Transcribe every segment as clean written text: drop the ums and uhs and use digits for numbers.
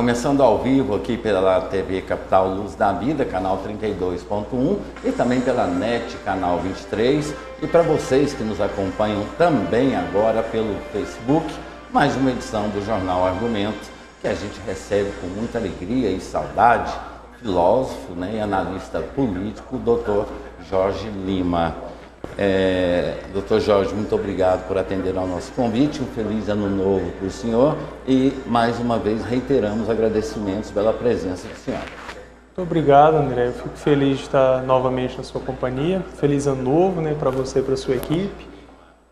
começando ao vivo aqui pela TV Capital Luz da Vida, canal 32.1 e também pela NET, canal 23. E para vocês que nos acompanham também agora pelo Facebook, mais uma edição do Jornal Argumento, que a gente recebe com muita alegria e saudade, filósofo, né, e analista político, Dr. Jorge Lima. Dr. Jorge, muito obrigado por atender ao nosso convite, um feliz ano novo para o senhor e mais uma vez reiteramos agradecimentos pela presença do senhor. Muito obrigado, André, eu fico feliz de estar novamente na sua companhia, feliz ano novo, né, para você e para a sua equipe,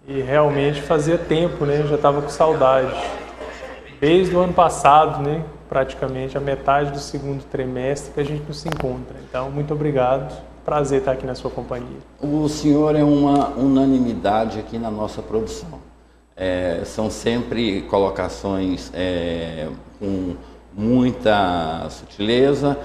e realmente fazia tempo, né, já estava com saudade, desde o ano passado, né, praticamente a metade do segundo trimestre que a gente não se encontra, então muito obrigado. Prazer estar aqui na sua companhia. O senhor é uma unanimidade aqui na nossa produção. São sempre colocações com muita sutileza,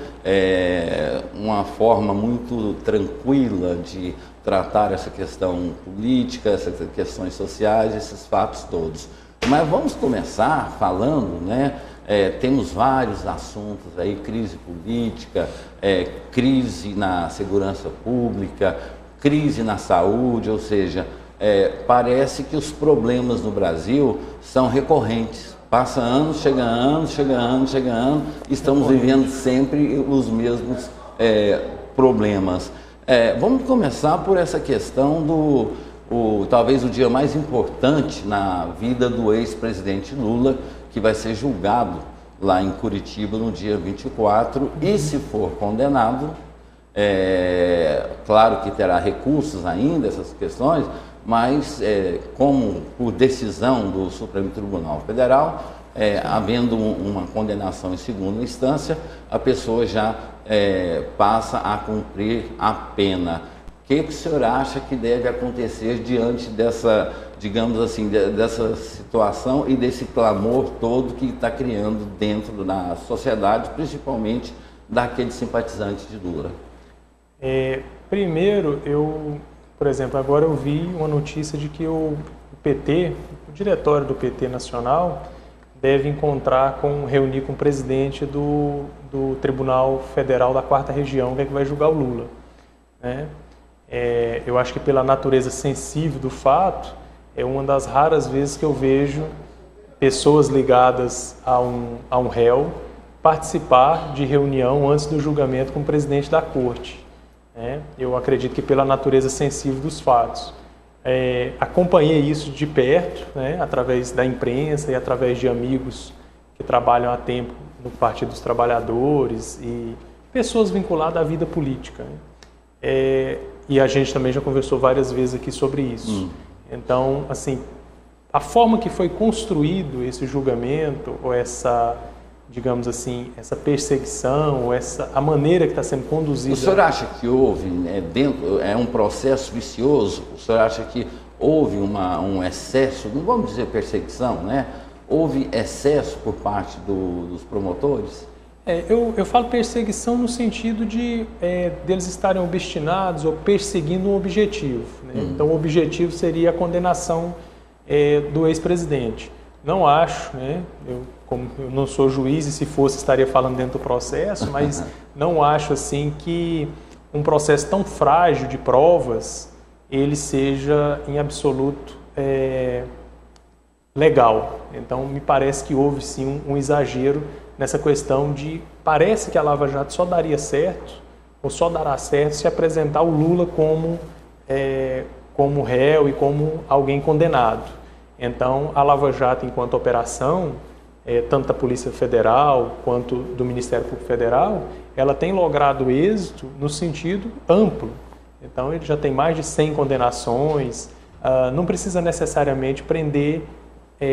uma forma muito tranquila de tratar essa questão política, essas questões sociais, esses fatos todos. Mas vamos começar falando, né? Temos vários assuntos aí, crise política, crise na segurança pública, crise na saúde, ou seja, parece que os problemas no Brasil são recorrentes. Passa anos, chega ano, estamos vivendo sempre os mesmos problemas. Vamos começar por essa questão talvez o dia mais importante na vida do ex-presidente Lula, que vai ser julgado lá em Curitiba no dia 24 e se for condenado, claro que terá recursos ainda, essas questões, mas como por decisão do Supremo Tribunal Federal, havendo uma condenação em segunda instância, a pessoa já passa a cumprir a pena. O que o senhor acha que deve acontecer diante dessa, digamos assim, dessa situação e desse clamor todo que está criando dentro da sociedade, principalmente daqueles simpatizantes de Lula? Primeiro, por exemplo, agora eu vi uma notícia de que o PT, o diretório do PT nacional, deve reunir com o presidente do Tribunal Federal da 4ª Região, que é que vai julgar o Lula, né? Eu acho que pela natureza sensível do fato, é uma das raras vezes que eu vejo pessoas ligadas a um réu participar de reunião antes do julgamento com o presidente da corte, né? Eu acredito que pela natureza sensível dos fatos. Acompanhei isso de perto, né, através da imprensa e através de amigos que trabalham há tempo no Partido dos Trabalhadores e pessoas vinculadas à vida política, né? E a gente também já conversou várias vezes aqui sobre isso. Então, assim, a forma que foi construído esse julgamento, ou essa, digamos assim, essa perseguição, ou a maneira que está sendo conduzida... O senhor acha que houve, um processo vicioso? O senhor acha que houve um excesso, não vamos dizer perseguição, né? Houve excesso por parte dos promotores? Eu falo perseguição no sentido de deles estarem obstinados ou perseguindo um objetivo, né? Então o objetivo seria a condenação do ex-presidente. Não acho, né? Como eu não sou juiz e se fosse estaria falando dentro do processo, mas não acho assim que um processo tão frágil de provas ele seja em absoluto legal. Então me parece que houve sim um exagero nessa questão de, parece que a Lava Jato só daria certo, ou só dará certo, se apresentar o Lula como réu e como alguém condenado. Então, a Lava Jato, enquanto operação, tanto da Polícia Federal quanto do Ministério Público Federal, ela tem logrado êxito no sentido amplo. Então, ele já tem mais de 100 condenações, não precisa necessariamente prender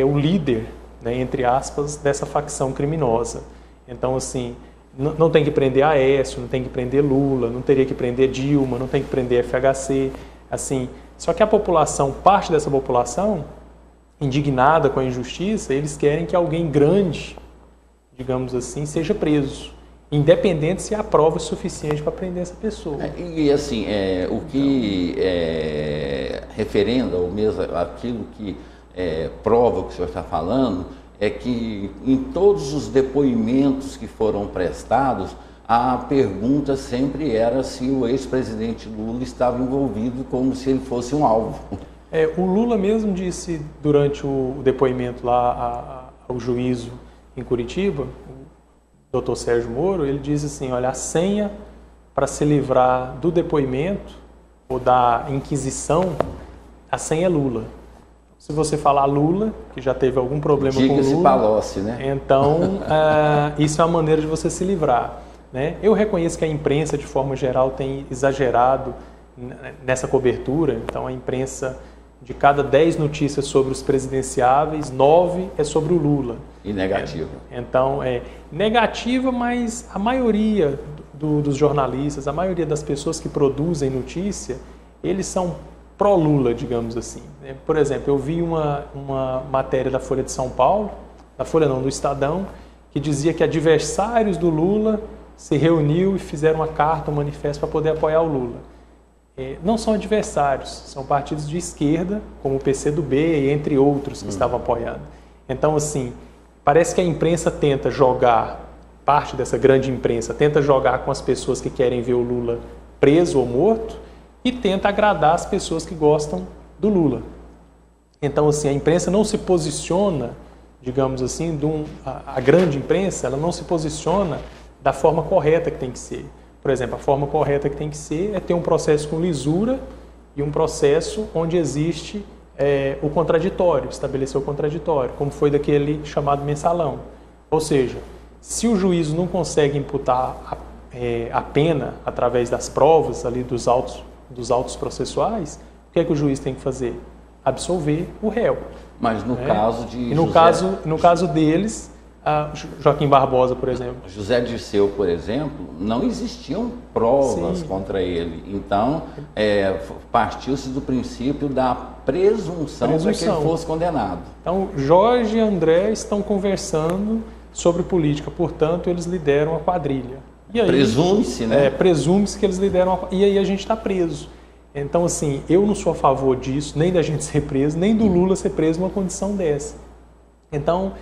o líder, né, entre aspas, dessa facção criminosa. Então, assim, não tem que prender Aécio, não tem que prender Lula, não teria que prender Dilma, não tem que prender FHC, assim. Só que a população, parte dessa população, indignada com a injustiça, eles querem que alguém grande, digamos assim, seja preso, independente se há prova suficiente para prender essa pessoa. E assim, o que referenda, ou mesmo aquilo que prova o que o senhor está falando, é que em todos os depoimentos que foram prestados, a pergunta sempre era se o ex-presidente Lula estava envolvido, como se ele fosse um alvo. O Lula mesmo disse durante o depoimento lá ao juízo em Curitiba, o Dr. Sérgio Moro, ele diz assim, olha, a senha para se livrar do depoimento ou da inquisição, a senha é Lula. Se você falar Lula, que já teve algum problema com Lula, Palocci, né? Então isso é uma maneira de você se livrar, né? Eu reconheço que a imprensa, de forma geral, tem exagerado nessa cobertura. Então, a imprensa, de cada 10 notícias sobre os presidenciáveis, 9 é sobre o Lula. E negativa. Então, é negativa, mas a maioria dos jornalistas, a maioria das pessoas que produzem notícia, eles são pró-Lula, digamos assim. Por exemplo, eu vi uma matéria da Folha de São Paulo, da Folha não, do Estadão, que dizia que adversários do Lula se reuniu e fizeram uma carta, um manifesto para poder apoiar o Lula. Não são adversários, são partidos de esquerda, como o PCdoB e entre outros que estavam apoiando. Então, assim, parece que a imprensa tenta jogar, parte dessa grande imprensa, tenta jogar com as pessoas que querem ver o Lula preso ou morto e tenta agradar as pessoas que gostam do Lula. Então, assim, a imprensa não se posiciona, digamos assim, a grande imprensa, ela não se posiciona da forma correta que tem que ser. Por exemplo, a forma correta que tem que ser é ter um processo com lisura e um processo onde existe o contraditório, estabelecer o contraditório, como foi daquele chamado mensalão. Ou seja, se o juízo não consegue imputar a pena através das provas ali dos autos processuais, o que é que o juiz tem que fazer? Absolver o réu. Mas no caso de e no caso deles, Joaquim Barbosa, por exemplo. José Dirceu, por exemplo, não existiam provas contra ele. Então, partiu-se do princípio da presunção para que ele fosse condenado. Então, Jorge e André estão conversando sobre política, portanto, eles lideram a quadrilha. Presume-se, né? Presume-se que eles lideram e aí a gente está preso. Então, assim, eu não sou a favor disso, nem da gente ser preso, nem do Lula ser preso numa condição dessa. Então,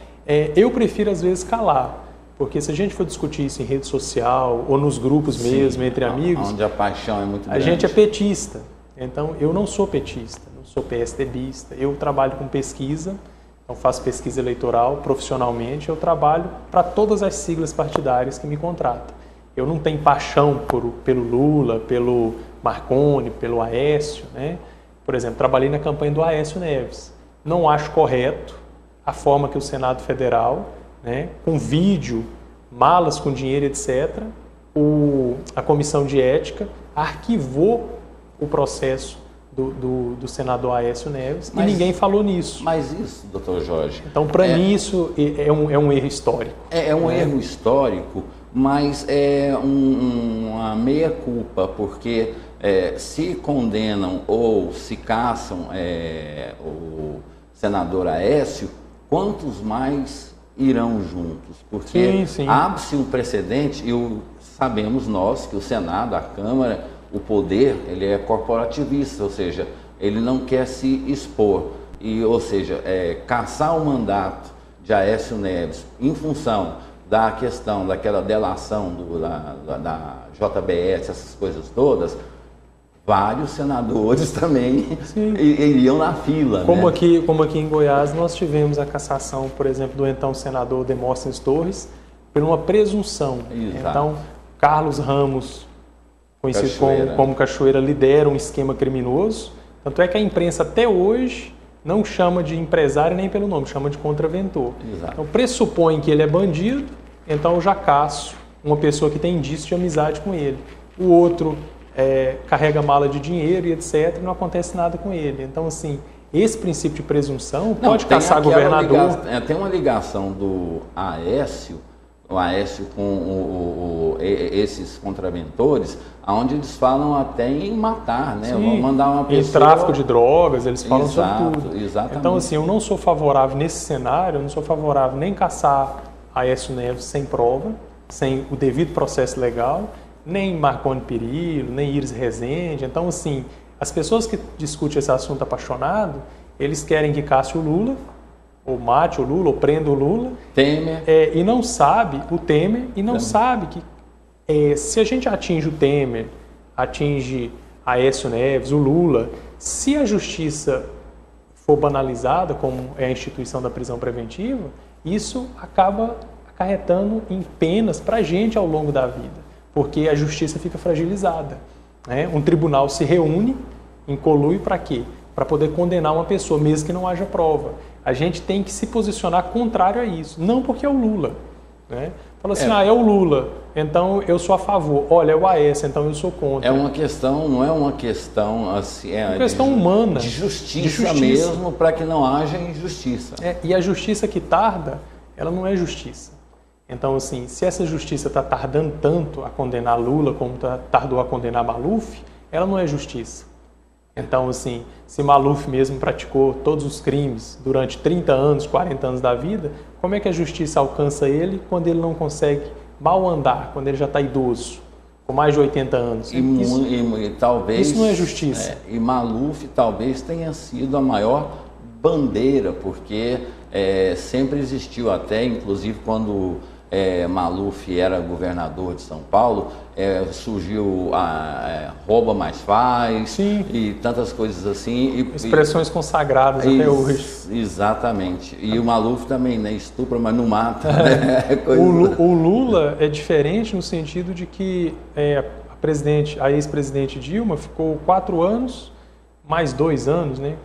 eu prefiro, às vezes, calar. Porque se a gente for discutir isso em rede social ou nos grupos mesmo, entre amigos... Onde a paixão é muito grande. A gente é petista. Então, eu não sou petista, não sou PSDBista. Eu trabalho com pesquisa, então faço pesquisa eleitoral profissionalmente. Eu trabalho para todas as siglas partidárias que me contratam. Eu não tenho paixão pelo Lula, pelo Marconi, pelo Aécio, né? Por exemplo, trabalhei na campanha do Aécio Neves. Não acho correto a forma que o Senado Federal, né, com vídeo, malas com dinheiro, etc., a Comissão de Ética arquivou o processo do senador Aécio Neves e ninguém falou nisso. Mas isso, doutor Jorge... Então, para mim, isso é um erro histórico. É um erro histórico, mas é uma meia-culpa, porque se condenam ou se caçam o senador Aécio, quantos mais irão juntos? Porque abre-se um precedente, e sabemos nós que o Senado, a Câmara, o poder, ele é corporativista, ou seja, ele não quer se expor. Ou seja, caçar o mandato de Aécio Neves em função da questão daquela delação da JBS, essas coisas todas, vários senadores também iriam na fila. Como aqui em Goiás, nós tivemos a cassação, por exemplo, do então senador Demóstenes Torres, por uma presunção. Exato. Então, Carlos Ramos, conhecido como Cachoeira, lidera um esquema criminoso. Tanto é que a imprensa até hoje não chama de empresário nem pelo nome, chama de contraventor. Exato. Então, pressupõe que ele é bandido, então eu já caço uma pessoa que tem indício de amizade com ele. O outro carrega mala de dinheiro e etc, não acontece nada com ele. Então, assim, esse princípio de presunção pode caçar governador. Tem uma ligação do Aécio com esses contraventores, onde eles falam até em matar, né? Vão mandar uma pessoa... Em tráfico de drogas, eles falam sobre tudo. Exatamente. Então, assim, eu não sou favorável nesse cenário, eu não sou favorável nem caçar Aécio Neves sem prova, sem o devido processo legal, nem Marconi Perillo, nem Iris Rezende. Então, assim, as pessoas que discutem esse assunto apaixonado, eles querem que casse o Lula ou mate o Lula, ou prenda o Lula. Temer. E não sabe, o Temer, e não sabe que se a gente atinge o Temer, atinge Aécio Neves, o Lula, se a justiça for banalizada, como é a instituição da prisão preventiva, isso acaba acarretando em penas para a gente ao longo da vida, porque a justiça fica fragilizada. Né? Um tribunal se reúne em conluio para quê? Para poder condenar uma pessoa, mesmo que não haja prova. A gente tem que se posicionar contrário a isso, não porque é o Lula. Né? Fala assim, é o Lula, então eu sou a favor. Olha, é o Aécio, então eu sou contra. É uma questão, não é uma questão assim, uma questão humana. De justiça mesmo, para que não haja injustiça. E a justiça que tarda, ela não é justiça. Então, assim, se essa justiça está tardando tanto a condenar Lula como tardou a condenar Maluf, ela não é justiça. Então, assim, se Maluf mesmo praticou todos os crimes durante 30 anos, 40 anos da vida, como é que a justiça alcança ele quando ele não consegue mal andar, quando ele já está idoso, com mais de 80 anos? Talvez, isso não é justiça. E Maluf talvez tenha sido a maior bandeira, porque sempre existiu, até inclusive quando Maluf era governador de São Paulo, surgiu a rouba mais faz. Sim. E tantas coisas assim. Expressões consagradas até hoje. Exatamente. E o Maluf também, né? Estupra, mas não mata. O Lula é diferente no sentido de que a ex-presidente Dilma ficou 4 anos, mais 2 anos, né?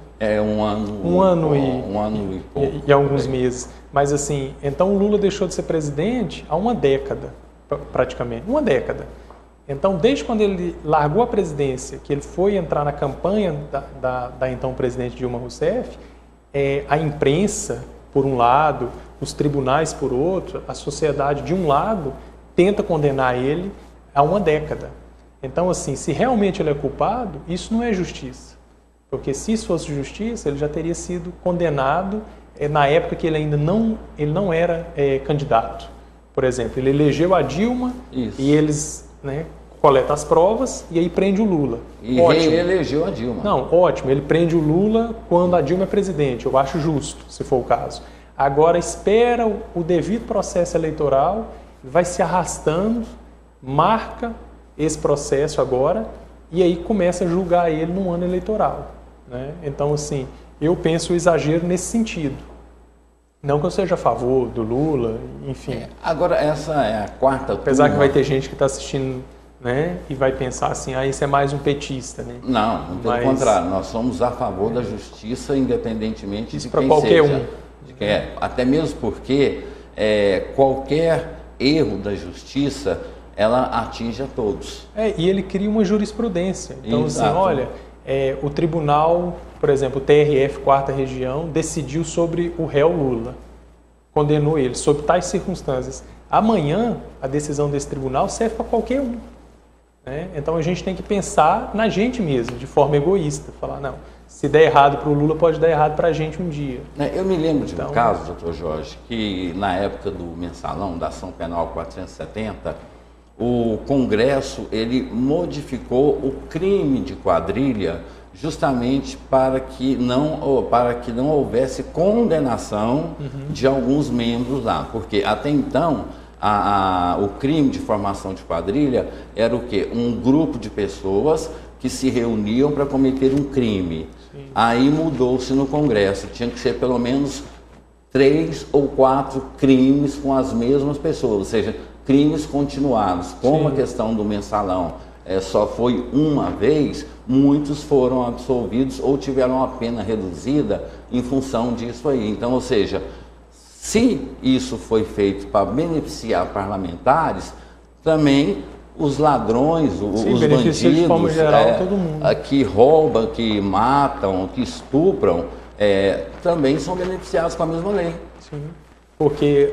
Um ano e pouco. E alguns meses. Mas assim, então o Lula deixou de ser presidente há uma década, praticamente. Uma década. Então, desde quando ele largou a presidência, que ele foi entrar na campanha da então presidente Dilma Rousseff, a imprensa, por um lado, os tribunais, por outro, a sociedade, de um lado, tenta condenar ele há uma década. Então, assim, se realmente ele é culpado, isso não é justiça. Porque se isso fosse justiça, ele já teria sido condenado na época que ele ainda não era candidato. Por exemplo, ele elegeu a Dilma. Isso. E eles coletam as provas e aí prende o Lula. E reelegeu a Dilma. Não, ótimo. Ele prende o Lula quando a Dilma é presidente. Eu acho justo, se for o caso. Agora espera o devido processo eleitoral, vai se arrastando, marca esse processo agora e aí começa a julgar ele no ano eleitoral. Né? Então, assim, eu penso o exagero nesse sentido. Não que eu seja a favor do Lula, enfim. Agora, essa é a quarta turma. Apesar que vai ter gente que está assistindo, né, e vai pensar assim, isso é mais um petista, né? Não, pelo contrário, nós somos a favor da justiça, independentemente de quem qualquer seja. Até mesmo porque qualquer erro da justiça, ela atinge a todos. E ele cria uma jurisprudência. Então, exato. Assim, olha, o tribunal, por exemplo, o TRF, 4ª Região, decidiu sobre o réu Lula. Condenou ele, sob tais circunstâncias. Amanhã, a decisão desse tribunal serve para qualquer um. Né? Então, a gente tem que pensar na gente mesmo, de forma egoísta. Falar, não, se der errado para o Lula, pode dar errado para a gente um dia. Eu me lembro de um caso, doutor Jorge, que na época do mensalão, da ação penal 470, o Congresso ele modificou o crime de quadrilha justamente para que não houvesse condenação de alguns membros lá, porque até então o crime de formação de quadrilha era o quê? Um grupo de pessoas que se reuniam para cometer um crime. Sim. Aí mudou-se no Congresso, tinha que ser pelo menos 3 ou 4 crimes com as mesmas pessoas, ou seja, crimes continuados. Como Sim. a questão do mensalão só foi uma vez, muitos foram absolvidos ou tiveram a pena reduzida em função disso aí. Então, ou seja, se isso foi feito para beneficiar parlamentares, também os ladrões, os bandidos, de forma geral, todo mundo. Que roubam, que matam, que estupram, também são beneficiados com a mesma lei. Sim. Porque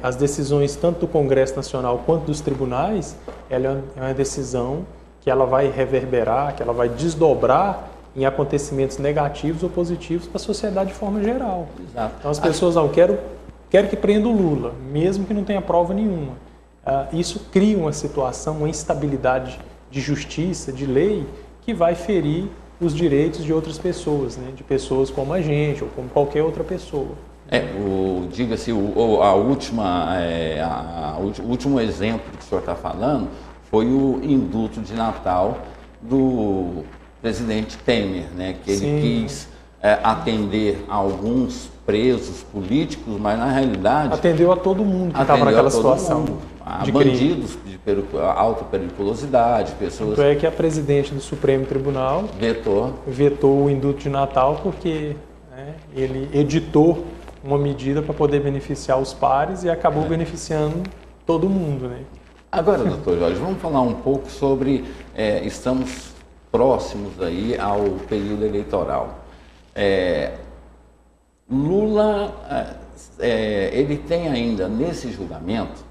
as decisões tanto do Congresso Nacional quanto dos tribunais, ela é uma decisão que ela vai reverberar, que ela vai desdobrar em acontecimentos negativos ou positivos para a sociedade de forma geral. Exato. Então as pessoas quero que prenda o Lula, mesmo que não tenha prova nenhuma. Isso cria uma situação, uma instabilidade de justiça, de lei, que vai ferir os direitos de outras pessoas, né? De pessoas como a gente ou como qualquer outra pessoa. Diga-se, o último exemplo que o senhor está falando foi o indulto de Natal do presidente Temer, né? Que ele quis atender a alguns presos políticos, mas na realidade... Atendeu a todo mundo que estava naquela situação. A bandidos de alta periculosidade, pessoas... Tanto é que a presidente do Supremo Tribunal vetou o indulto de Natal porque ele editou uma medida para poder beneficiar os pares e acabou beneficiando todo mundo, né? Agora, doutor Jorge, vamos falar um pouco sobre... estamos próximos aí ao período eleitoral. Lula, ele tem ainda nesse julgamento,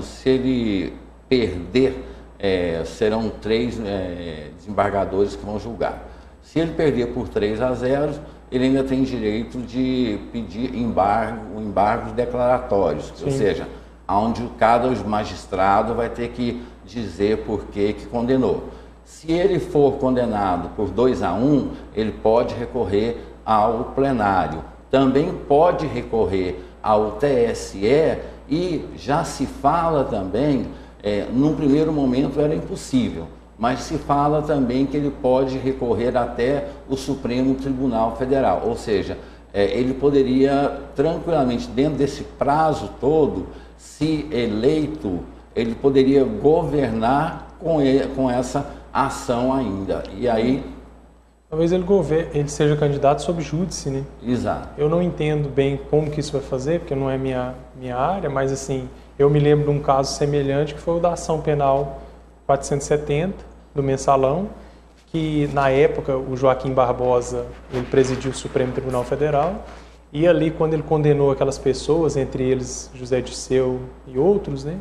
se ele perder, serão 3 desembargadores que vão julgar. Se ele perder por 3-0, ele ainda tem direito de pedir embargos declaratórios, ou seja, onde cada magistrado vai ter que dizer por que condenou. Se ele for condenado por 2-1, ele pode recorrer ao plenário. Também pode recorrer ao TSE e já se fala também, num primeiro momento era impossível, mas se fala também que ele pode recorrer até o Supremo Tribunal Federal, ou seja, ele poderia tranquilamente, dentro desse prazo todo, se eleito, ele poderia governar com essa ação ainda. E aí... Talvez ele seja candidato sob júdice, né? Exato. Eu não entendo bem como que isso vai fazer, porque não é minha área, mas assim, eu me lembro de um caso semelhante que foi o da ação penal 470 do Mensalão, que na época o Joaquim Barbosa, ele presidiu o Supremo Tribunal Federal, e ali quando ele condenou aquelas pessoas, entre eles José Dirceu e outros, né?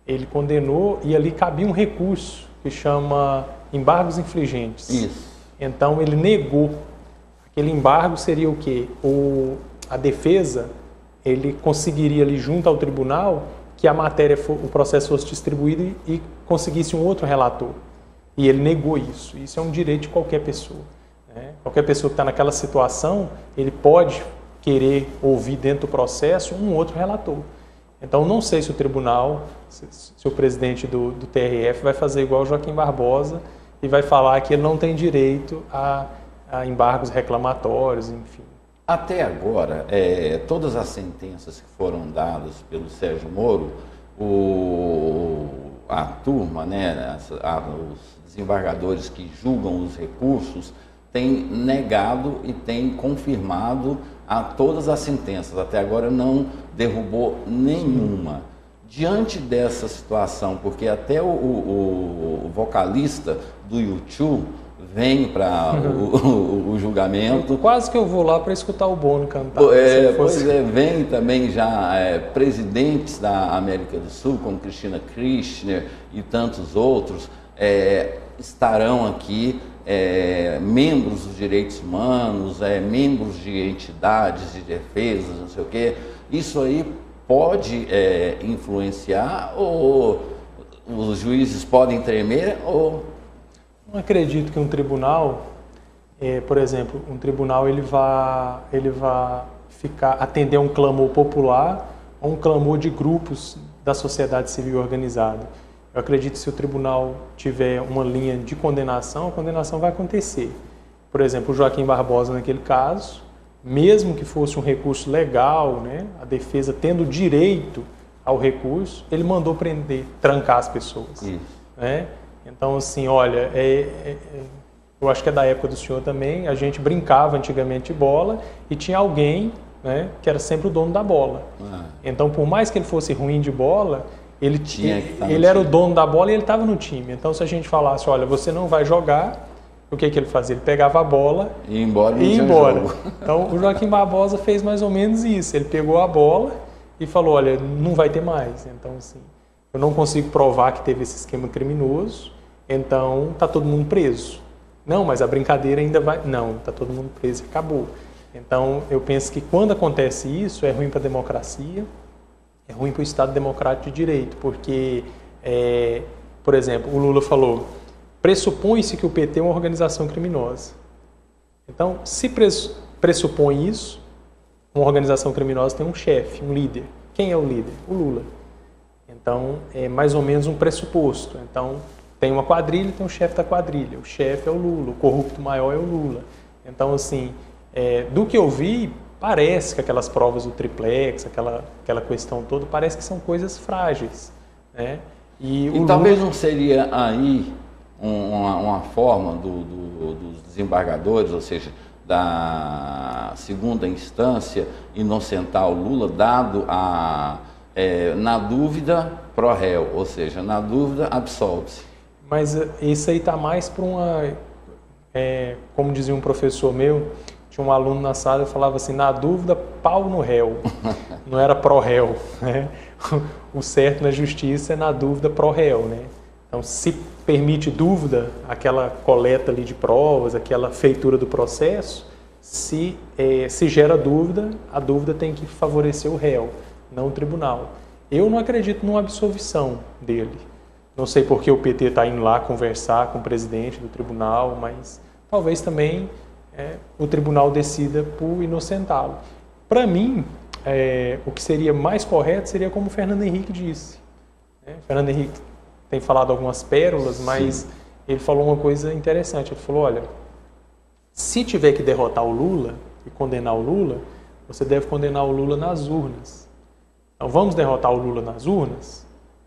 Ele condenou e ali cabia um recurso que chama embargos infligentes. Isso. Então ele negou. Aquele embargo seria o quê? A defesa, ele conseguiria ali junto ao tribunal que a matéria, o processo fosse distribuído e conseguisse um outro relator. E ele negou isso. Isso é um direito de qualquer pessoa, né? Qualquer pessoa que está naquela situação, ele pode querer ouvir dentro do processo um outro relator. Então não sei se o tribunal, se o presidente do TRF vai fazer igual o Joaquim Barbosa e vai falar que ele não tem direito a embargos reclamatórios, enfim. Até agora, todas as sentenças que foram dadas pelo Sérgio Moro, a turma, né, os desembargadores que julgam os recursos, têm negado e têm confirmado a todas as sentenças. Até agora não derrubou nenhuma. Diante dessa situação, porque até o vocalista do U2 vem para o julgamento. Quase que eu vou lá para escutar o Bono cantar. Vem também já presidentes da América do Sul, como Cristina Kirchner e tantos outros, estarão aqui, membros dos direitos humanos, membros de entidades de defesa, não sei o quê. Isso aí pode influenciar, ou os juízes podem tremer, ou... Não acredito que um tribunal, por exemplo, um tribunal ele vai atender a um clamor popular ou um clamor de grupos da sociedade civil organizada. Eu acredito que se o tribunal tiver uma linha de condenação, a condenação vai acontecer. Por exemplo, o Joaquim Barbosa, naquele caso, mesmo que fosse um recurso legal, né, a defesa tendo direito ao recurso, ele mandou prender, trancar as pessoas. Né? Então, assim, olha, eu acho que é da época do senhor também, a gente brincava antigamente de bola e tinha alguém, né, que era sempre o dono da bola. Então, por mais que ele fosse ruim de bola, ele era o dono da bola e ele estava no time. Então, se a gente falasse, olha, você não vai jogar, o que ele fazia? Ele pegava a bola e ia embora. Então, o Joaquim Barbosa fez mais ou menos isso. Ele pegou a bola e falou, olha, não vai ter mais. Então, assim, eu não consigo provar que teve esse esquema criminoso, então está todo mundo preso. Não, mas a brincadeira ainda vai... Não, está todo mundo preso e acabou. Então, eu penso que quando acontece isso, é ruim para a democracia, é ruim para o Estado Democrático de Direito, porque, por exemplo, o Lula falou, pressupõe-se que o PT é uma organização criminosa. Então, se pressupõe isso, uma organização criminosa tem um chefe, um líder. Quem é o líder? O Lula. Então, é mais ou menos um pressuposto. Então, tem uma quadrilha, tem um chefe da quadrilha. O chefe é o Lula, o corrupto maior é o Lula. Então, assim, do que eu vi, parece que aquelas provas do triplex, aquela questão toda, parece que são coisas frágeis, né? E talvez não seria aí uma forma dos desembargadores, ou seja, da segunda instância, inocentar o Lula, dado na dúvida, pró réu, ou seja, na dúvida, absolve-se. Mas isso aí está mais para como dizia um professor meu, tinha um aluno na sala que falava assim, na dúvida, pau no réu, não era pró réu, né? O certo na justiça é na dúvida pró réu, né? Então, se permite dúvida, aquela coleta ali de provas, aquela feitura do processo, se gera dúvida, a dúvida tem que favorecer o réu, não o tribunal. Eu não acredito numa absolvição dele. Não sei por que o PT está indo lá conversar com o presidente do tribunal, mas talvez também o tribunal decida por inocentá-lo. Para mim, o que seria mais correto seria como o Fernando Henrique disse. Fernando Henrique tem falado algumas pérolas, mas sim, ele falou uma coisa interessante. Ele falou, olha, se tiver que derrotar o Lula e condenar o Lula, você deve condenar o Lula nas urnas. Então vamos derrotar o Lula nas urnas?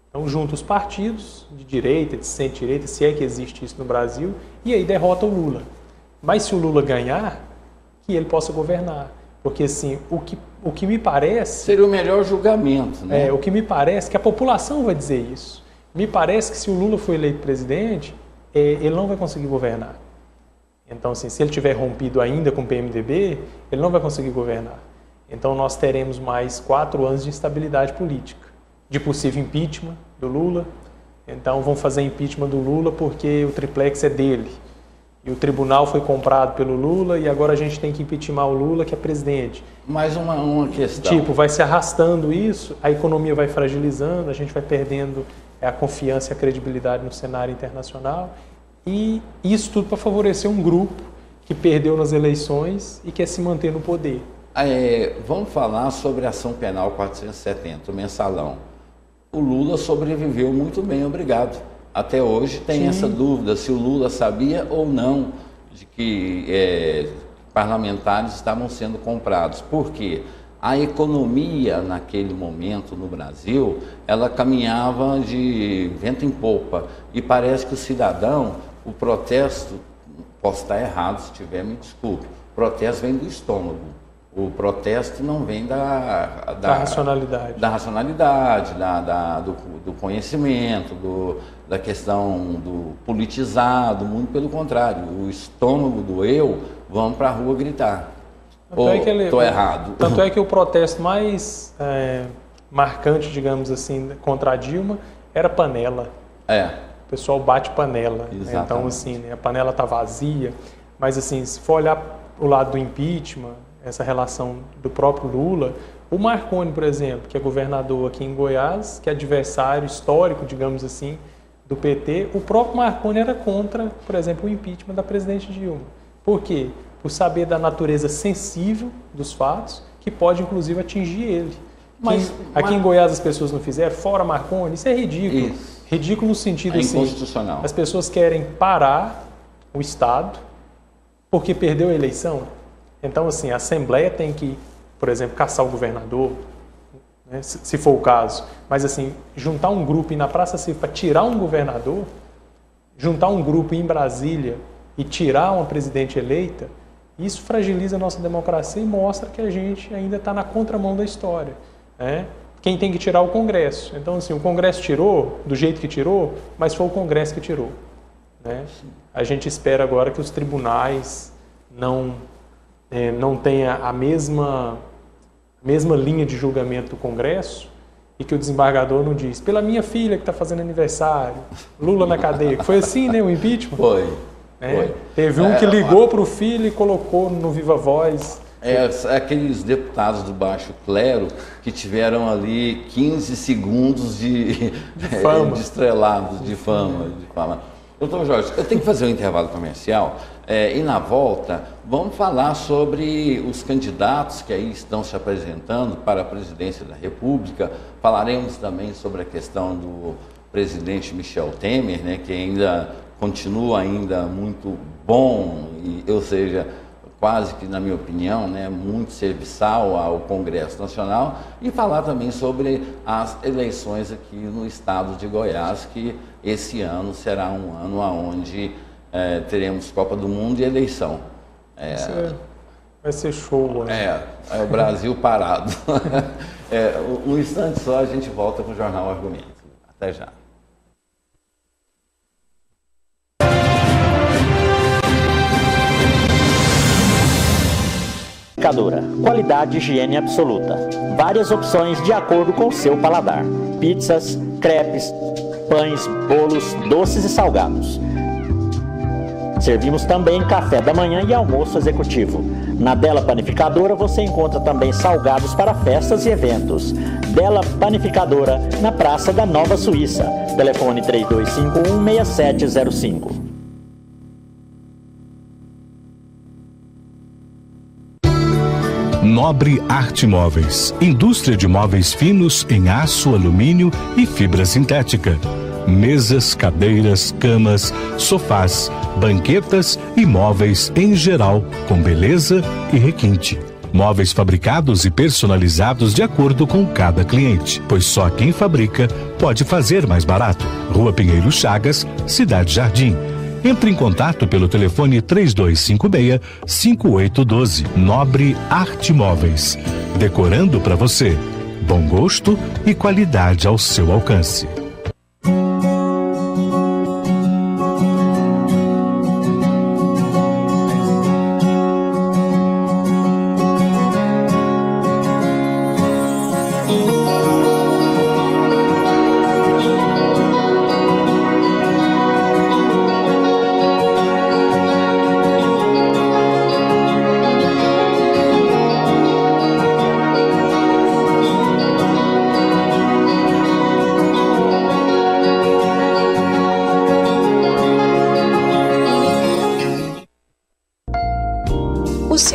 Então junta os partidos de direita, de centro-direita, se é que existe isso no Brasil, e aí derrota o Lula. Mas se o Lula ganhar, que ele possa governar. Porque assim, o que me parece... Seria o melhor julgamento, né? O que me parece que a população vai dizer isso. Me parece que se o Lula for eleito presidente, ele não vai conseguir governar. Então, assim, se ele tiver rompido ainda com o PMDB, ele não vai conseguir governar. Então, nós teremos mais 4 anos de instabilidade política, de possível impeachment do Lula. Então, vão fazer impeachment do Lula porque o triplex é dele. E o tribunal foi comprado pelo Lula e agora a gente tem que impeachment o Lula, que é presidente. Mais uma questão. Tipo, vai se arrastando isso, a economia vai fragilizando, a gente vai perdendo a confiança e a credibilidade no cenário internacional. E isso tudo para favorecer um grupo que perdeu nas eleições e quer se manter no poder. Vamos falar sobre a ação penal 470, o mensalão. O Lula sobreviveu muito bem, obrigado. Até hoje tem Sim. essa dúvida se o Lula sabia ou não de que parlamentares estavam sendo comprados. Por quê? A economia naquele momento no Brasil, ela caminhava de vento em popa. E parece que o cidadão, o protesto, posso estar errado, se tiver, me desculpe, o protesto vem do estômago. O protesto não vem da racionalidade. Da racionalidade, do conhecimento, da questão do politizado, muito pelo contrário. O estômago do eu, vamos para a rua gritar. Estou errado. Tanto é que o protesto mais marcante, digamos assim, contra a Dilma, era panela. O pessoal bate panela. Exatamente. Então, assim, né, a panela está vazia. Mas, assim, se for olhar o lado do impeachment, essa relação do próprio Lula, o Marconi, por exemplo, que é governador aqui em Goiás, que é adversário histórico, digamos assim, do PT, o próprio Marconi era contra, por exemplo, o impeachment da presidente Dilma. Por quê? Por saber da natureza sensível dos fatos, que pode, inclusive, atingir ele. Aqui em Goiás as pessoas não fizeram, fora Marconi, isso é ridículo. Isso. Ridículo no sentido assim, inconstitucional. As pessoas querem parar o Estado porque perdeu a eleição. Então, assim, a Assembleia tem que, por exemplo, caçar o governador, né, se for o caso. Mas, assim, juntar um grupo e ir na Praça Cívica para tirar um governador, juntar um grupo em Brasília e tirar uma presidente eleita, isso fragiliza a nossa democracia e mostra que a gente ainda está na contramão da história, né? Quem tem que tirar é o Congresso. Então, assim, o Congresso tirou do jeito que tirou, mas foi o Congresso que tirou, né? A gente espera agora que os tribunais não tenha a mesma linha de julgamento do Congresso e que o desembargador não diz, pela minha filha que está fazendo aniversário, Lula na cadeia. Foi assim, né, o impeachment? Foi. Teve um que ligou para o filho e colocou no Viva Voz. Aqueles deputados do baixo clero que tiveram ali 15 segundos de fama. De estrelados, de fama. Doutor Jorge, eu tenho que fazer um intervalo comercial e na volta vamos falar sobre os candidatos que aí estão se apresentando para a presidência da República. Falaremos também sobre a questão do presidente Michel Temer, né, que ainda continua ainda muito bom, ou seja, quase que, na minha opinião, né, muito serviçal ao Congresso Nacional, e falar também sobre as eleições aqui no estado de Goiás, que esse ano será um ano onde teremos Copa do Mundo e eleição. Vai ser show. É o Brasil parado. Um instante só, a gente volta com o Jornal Argumento. Até já. Qualidade e higiene absoluta. Várias opções de acordo com o seu paladar. Pizzas, crepes, pães, bolos, doces e salgados. Servimos também café da manhã e almoço executivo. Na Della Panificadora você encontra também salgados para festas e eventos. Della Panificadora, na Praça da Nova Suíça. Telefone 3251-6705. Nobre Arte Móveis, indústria de móveis finos em aço, alumínio e fibra sintética. Mesas, cadeiras, camas, sofás, banquetas e móveis em geral, com beleza e requinte. Móveis fabricados e personalizados de acordo com cada cliente, pois só quem fabrica pode fazer mais barato. Rua Pinheiro Chagas, Cidade Jardim. Entre em contato pelo telefone 3256-5812. Nobre Arte Móveis. Decorando para você. Bom gosto e qualidade ao seu alcance.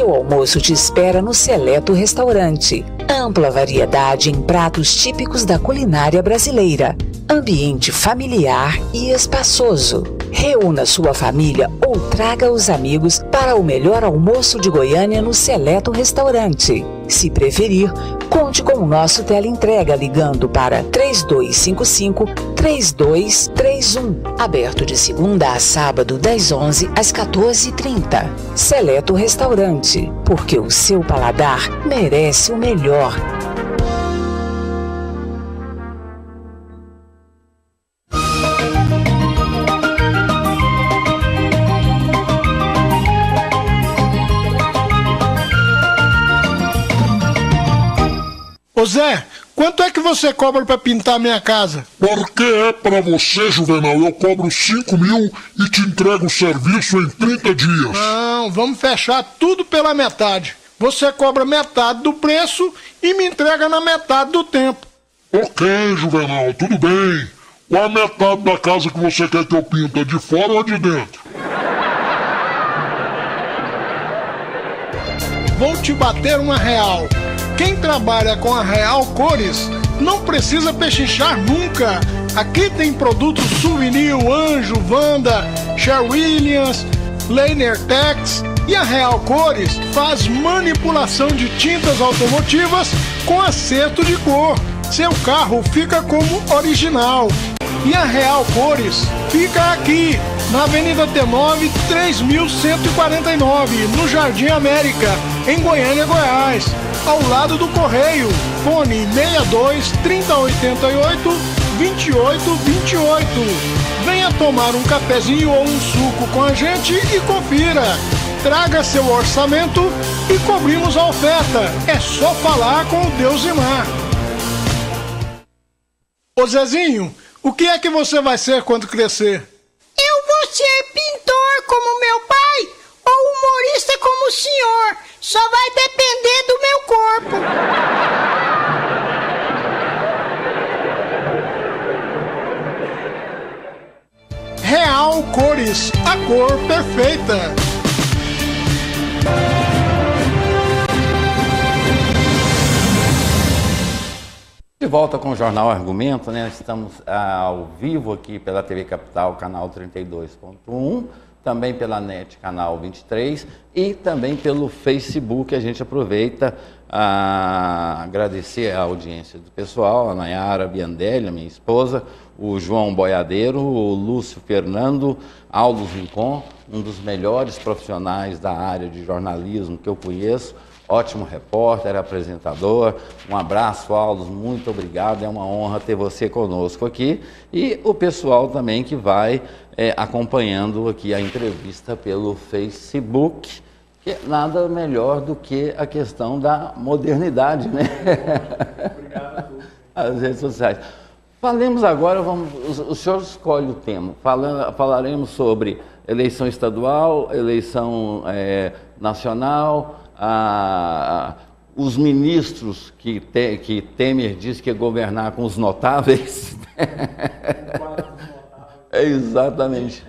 O almoço te espera no Seleto Restaurante. Ampla variedade em pratos típicos da culinária brasileira. Ambiente familiar e espaçoso. Reúna sua família ou traga os amigos para o melhor almoço de Goiânia no Seleto Restaurante. Se preferir, conte com o nosso teleentrega ligando para 3255-3231. Aberto de segunda a sábado, das 11 às 14h30. Seleto Restaurante, porque o seu paladar merece o melhor. Ô Zé, quanto é que você cobra pra pintar a minha casa? Porque é pra você, Juvenal. Eu cobro 5 mil e te entrego o serviço em 30 dias. Não, vamos fechar tudo pela metade. Você cobra metade do preço e me entrega na metade do tempo. Ok, Juvenal, tudo bem. Qual a metade da casa que você quer que eu pinta, de fora ou de dentro? Vou te bater R$1. Quem trabalha com a Real Cores não precisa pechinchar nunca. Aqui tem produtos Souvenir, Anjo, Wanda, Sher Williams, Leiner Tex, e a Real Cores faz manipulação de tintas automotivas com acerto de cor. Seu carro fica como original. E a Real Cores fica aqui, na Avenida T9, 3149, no Jardim América, em Goiânia, Goiás, ao lado do Correio. Fone 62 3088 2828. Venha tomar um cafezinho ou um suco com a gente e confira. Traga seu orçamento e cobrimos a oferta. É só falar com o Deusimar. Ô Zezinho, o que é que você vai ser quando crescer? Eu vou ser pintor como meu pai ou humorista como o senhor. Só vai depender do meu corpo. Real Cores. cores, a cor perfeita. De volta com o Jornal Argumento, né? Estamos ao vivo aqui pela TV Capital, canal 32.1, também pela NET, canal 23, e também pelo Facebook. A gente aproveita a agradecer a audiência do pessoal, a Nayara Biandelli, a minha esposa, o João Boiadeiro, o Lúcio Fernando, Aldo Rincon, um dos melhores profissionais da área de jornalismo que eu conheço, ótimo repórter, apresentador. Um abraço, Aldo, muito obrigado, é uma honra ter você conosco aqui. E o pessoal também que vai acompanhando aqui a entrevista pelo Facebook, que é nada melhor do que a questão da modernidade, né? Obrigado a todos. As redes sociais. Falemos agora, o senhor escolhe o tema. Falaremos sobre eleição estadual, eleição nacional, os ministros que Temer diz que ia governar com os notáveis. Exatamente.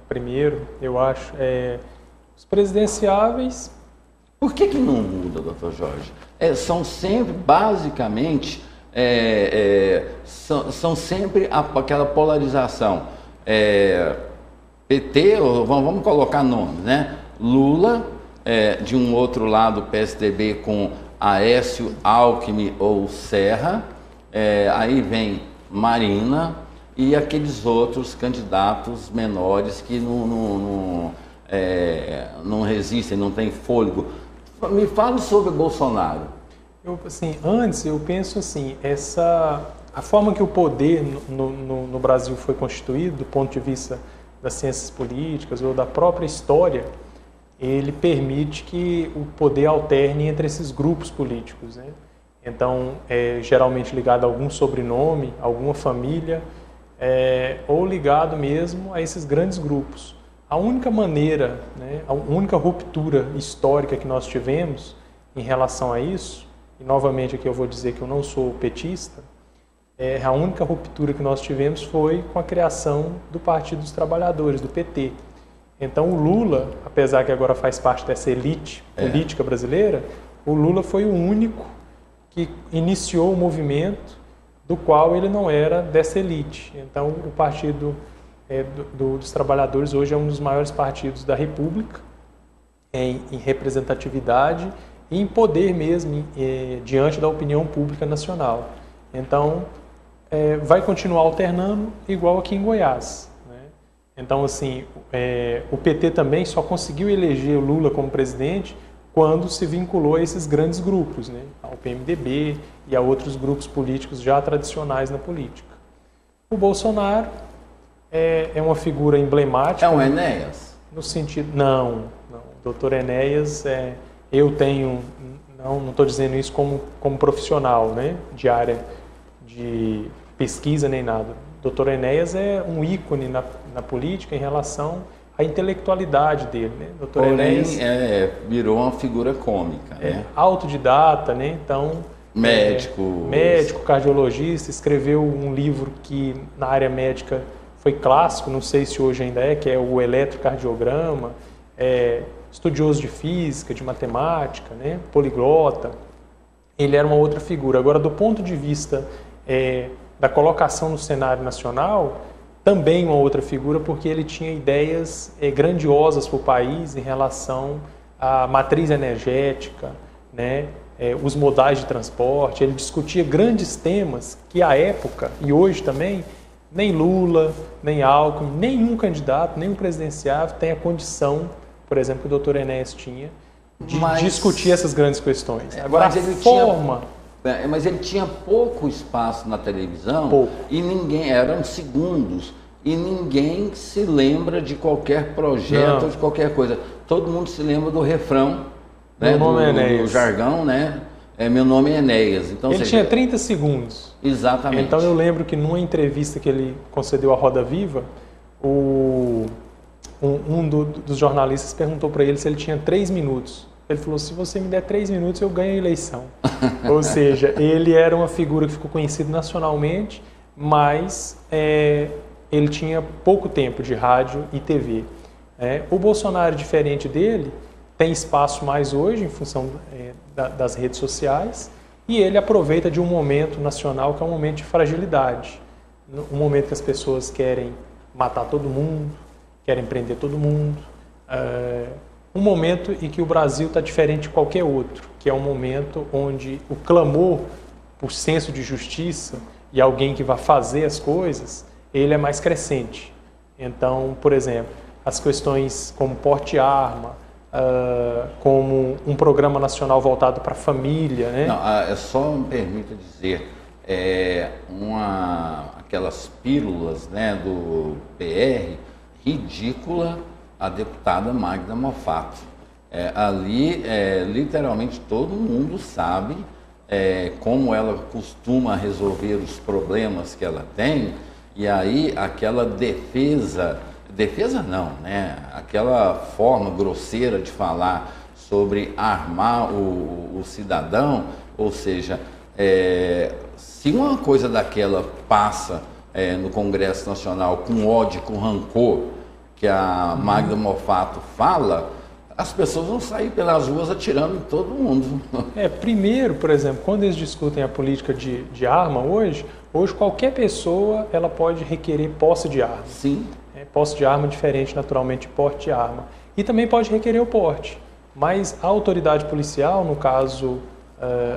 Primeiro, eu acho, os presidenciáveis... Por que não muda, doutor Jorge? São sempre, basicamente, são sempre aquela polarização. PT, vamos colocar nomes, né? Lula, de um outro lado, PSDB com Aécio, Alckmin ou Serra, aí vem Marina e aqueles outros candidatos menores que não resistem, não têm fôlego. Me fala sobre Bolsonaro. Antes eu penso assim, a forma que o poder no Brasil foi constituído, do ponto de vista das ciências políticas ou da própria história, ele permite que o poder alterne entre esses grupos políticos, né? Então, geralmente ligado a algum sobrenome, alguma família, ou ligado mesmo a esses grandes grupos. A única maneira, né, a única ruptura histórica que nós tivemos em relação a isso, e novamente aqui eu vou dizer que eu não sou petista, a única ruptura que nós tivemos foi com a criação do Partido dos Trabalhadores, do PT. Então o Lula, apesar que agora faz parte dessa elite política brasileira, o Lula foi o único que iniciou o movimento do qual ele não era dessa elite. Então o Partido dos Trabalhadores hoje é um dos maiores partidos da República, em representatividade e em poder mesmo diante da opinião pública nacional. Então vai continuar alternando igual aqui em Goiás, né? Então assim, o PT também só conseguiu eleger o Lula como presidente quando se vinculou a esses grandes grupos, né? Ao PMDB e a outros grupos políticos já tradicionais na política. O Bolsonaro é uma figura emblemática. É um Enéas? No sentido... Não. Doutor Enéas, eu tenho... Não estou dizendo isso como profissional, né? De área de pesquisa nem nada. Doutor Enéas é um ícone na política em relação à intelectualidade dele, né? Doutor Enéas virou uma figura cômica, né? Autodidata, né? Então... Médico, cardiologista, escreveu um livro que na área médica foi clássico, não sei se hoje ainda que é o eletrocardiograma, estudioso de física, de matemática, né? Poliglota. Ele era uma outra figura. Agora, do ponto de vista da colocação no cenário nacional, também uma outra figura, porque ele tinha ideias grandiosas para o país em relação à matriz energética, né? Os modais de transporte. Ele discutia grandes temas que, à época, e hoje também, nem Lula, nem Alckmin, nenhum candidato, nenhum presidenciável tem a condição, por exemplo, que o doutor Enéas tinha, de discutir essas grandes questões. Agora, mas ele tinha pouco espaço na televisão, e eram segundos, e ninguém se lembra de qualquer projeto ou de qualquer coisa. Todo mundo se lembra do refrão, né, do jargão, né? Meu nome é Enéas. Então, ele tinha 30 segundos. Exatamente. Então eu lembro que numa entrevista que ele concedeu à Roda Viva, um dos jornalistas perguntou para ele se ele tinha 3 minutos. Ele falou, se você me der 3 minutos, eu ganho a eleição. Ou seja, ele era uma figura que ficou conhecida nacionalmente, mas ele tinha pouco tempo de rádio e TV. O Bolsonaro, diferente dele, tem espaço mais hoje em função das redes sociais, e ele aproveita de um momento nacional que é um momento de fragilidade, um momento que as pessoas querem matar todo mundo, querem prender todo mundo, um momento em que o Brasil está diferente de qualquer outro, que é um momento onde o clamor por senso de justiça e alguém que vai fazer as coisas, ele é mais crescente. Então, por exemplo, as questões como porte de arma, como um programa nacional voltado para a família, né? Não, só me permita dizer, aquelas pílulas, né, do PR, ridícula a deputada Magda Mofato. Ali, literalmente, todo mundo sabe como ela costuma resolver os problemas que ela tem, e aí aquela defesa não, né? Aquela forma grosseira de falar sobre armar o cidadão, ou seja, se uma coisa daquela passa no Congresso Nacional com ódio, com rancor, que a Magda Mofato fala, as pessoas vão sair pelas ruas atirando em todo mundo. Primeiro, por exemplo, quando eles discutem a política de arma hoje qualquer pessoa ela pode requerer posse de arma. Sim. Posse de arma diferente, naturalmente, de porte de arma. E também pode requerer o porte. Mas a autoridade policial, no caso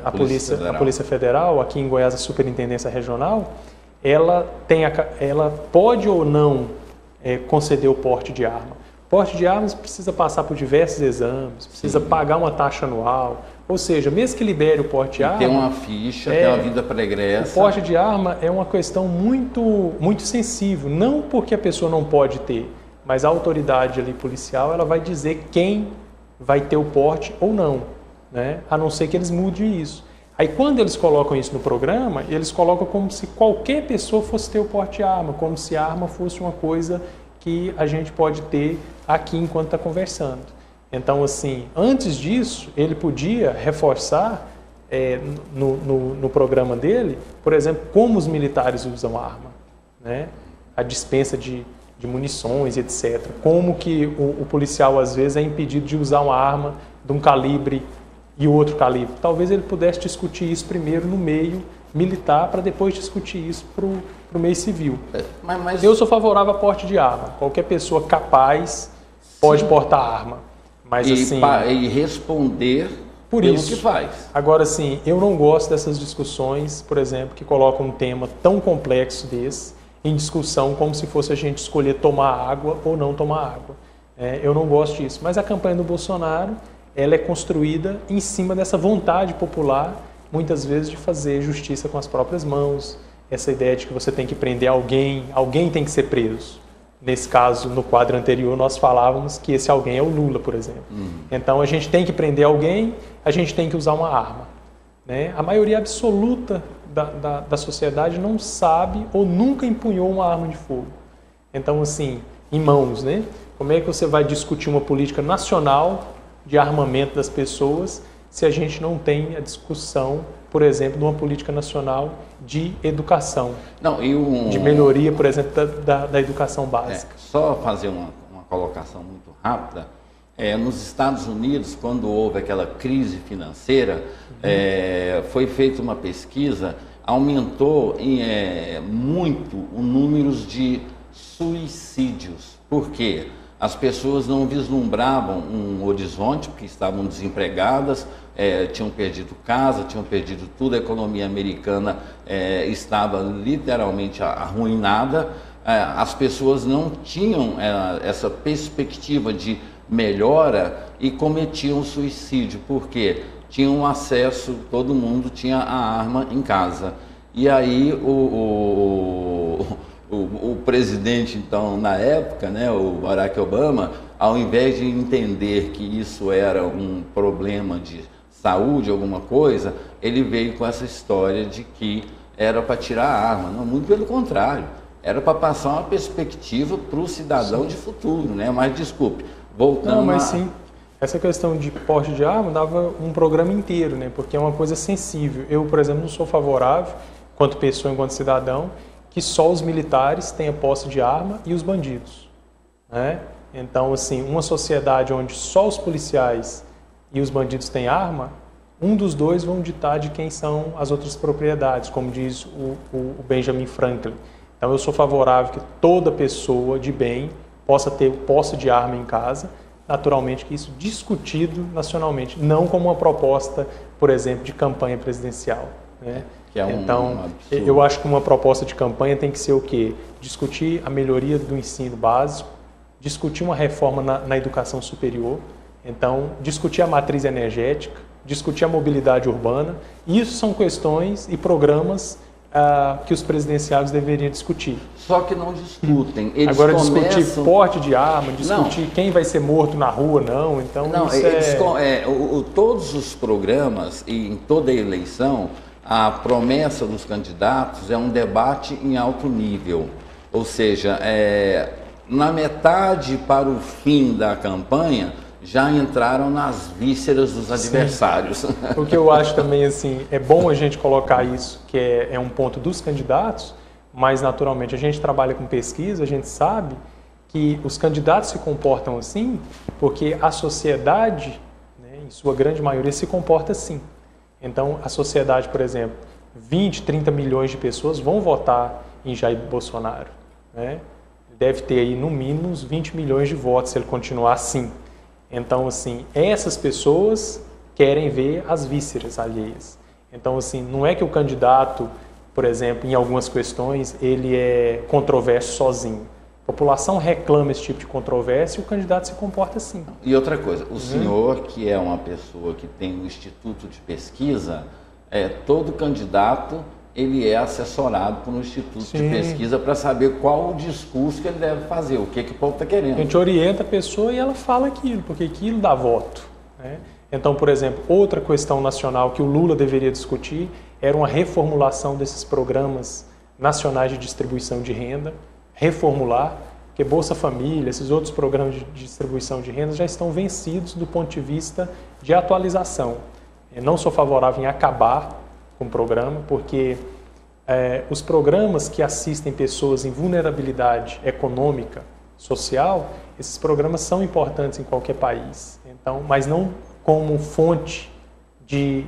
a Polícia Federal, aqui em Goiás a Superintendência Regional, ela pode ou não conceder o porte de arma. Porte de armas precisa passar por diversos exames, precisa pagar uma taxa anual, ou seja, mesmo que libere o porte de arma... Tem uma ficha, tem uma vida pregressa. O porte de arma é uma questão muito, muito sensível, não porque a pessoa não pode ter, mas a autoridade ali policial ela vai dizer quem vai ter o porte ou não, né? A não ser que eles mudem isso. Aí quando eles colocam isso no programa, eles colocam como se qualquer pessoa fosse ter o porte de arma, como se a arma fosse uma coisa que a gente pode ter aqui enquanto está conversando. Então, assim, antes disso, ele podia reforçar no programa dele, por exemplo, como os militares usam arma, né? A dispensa de munições, etc. Como que o policial, às vezes, é impedido de usar uma arma de um calibre e outro calibre. Talvez ele pudesse discutir isso primeiro no meio militar, para depois discutir isso para o meio civil. Mas eu sou favorável a porte de arma. Qualquer pessoa capaz pode portar arma. Mas, e responder por pelo isso que faz. Agora, sim, eu não gosto dessas discussões, por exemplo, que colocam um tema tão complexo desse em discussão como se fosse a gente escolher tomar água ou não tomar água. Eu não gosto disso. Mas a campanha do Bolsonaro, ela é construída em cima dessa vontade popular, muitas vezes, de fazer justiça com as próprias mãos, essa ideia de que você tem que prender alguém tem que ser preso. Nesse caso, no quadro anterior, nós falávamos que esse alguém é o Lula, por exemplo. Então, a gente tem que prender alguém, a gente tem que usar uma arma, né? A maioria absoluta da sociedade não sabe ou nunca empunhou uma arma de fogo. Então, assim, em mãos, né? Como é que você vai discutir uma política nacional de armamento das pessoas se a gente não tem a discussão, por exemplo, de uma política nacional de educação, de melhoria, por exemplo, da educação básica? Só fazer uma colocação muito rápida. Nos Estados Unidos, quando houve aquela crise financeira, foi feita uma pesquisa, aumentou muito o número de suicídios. Por quê? As pessoas não vislumbravam um horizonte, porque estavam desempregadas, tinham perdido casa, tinham perdido tudo, a economia americana estava literalmente arruinada, as pessoas não tinham essa perspectiva de melhora e cometiam suicídio, porque tinham acesso, todo mundo tinha a arma em casa. E aí o presidente, então, na época, né, o Barack Obama, ao invés de entender que isso era um problema de saúde, alguma coisa, ele veio com essa história de que era para tirar a arma. Não, muito pelo contrário, era para passar uma perspectiva para o cidadão de futuro, né? Mas, desculpe, voltando... Não, mas sim, essa questão de porte de arma dava um programa inteiro, né? Porque é uma coisa sensível. Eu, por exemplo, não sou favorável, enquanto pessoa, enquanto cidadão, que só os militares tenham posse de arma e os bandidos, né? Então, assim, uma sociedade onde só os policiais e os bandidos têm arma, um dos dois vão ditar de quem são as outras propriedades, como diz o Benjamin Franklin. Então, eu sou favorável que toda pessoa de bem possa ter posse de arma em casa, naturalmente que isso discutido nacionalmente, não como uma proposta, por exemplo, de campanha presidencial, né? Então, eu acho que uma proposta de campanha tem que ser o quê? Discutir a melhoria do ensino básico, discutir uma reforma na educação superior, então, discutir a matriz energética, discutir a mobilidade urbana. Isso são questões e programas que os presidenciários deveriam discutir. Só que não discutem. Eles agora, discutir porte de arma, discutir quem vai ser morto na rua, não. Então, não, isso todos os programas e em toda eleição, a promessa dos candidatos é um debate em alto nível. Ou seja, na metade para o fim da campanha, já entraram nas vísceras dos adversários. Sim. O que eu acho também, assim, é bom a gente colocar isso, que é um ponto dos candidatos, mas naturalmente a gente trabalha com pesquisa, a gente sabe que os candidatos se comportam assim porque a sociedade, né, em sua grande maioria, se comporta assim. Então, a sociedade, por exemplo, 20, 30 milhões de pessoas vão votar em Jair Bolsonaro, né? Deve ter aí, no mínimo, uns 20 milhões de votos se ele continuar assim. Então, assim, essas pessoas querem ver as vísceras alheias. Então, assim, não é que o candidato, por exemplo, em algumas questões, ele é controverso sozinho. A população reclama esse tipo de controvérsia e o candidato se comporta assim. E outra coisa, o senhor, que é uma pessoa que tem um instituto de pesquisa, todo candidato ele é assessorado por um instituto de pesquisa para saber qual o discurso que ele deve fazer, o que o povo está querendo. A gente orienta a pessoa e ela fala aquilo, porque aquilo dá voto, né? Então, por exemplo, outra questão nacional que o Lula deveria discutir era uma reformulação desses programas nacionais de distribuição de renda, reformular, porque Bolsa Família, esses outros programas de distribuição de renda já estão vencidos do ponto de vista de atualização. Eu não sou favorável em acabar com o programa, porque os programas que assistem pessoas em vulnerabilidade econômica, social, esses programas são importantes em qualquer país, então, mas não como fonte de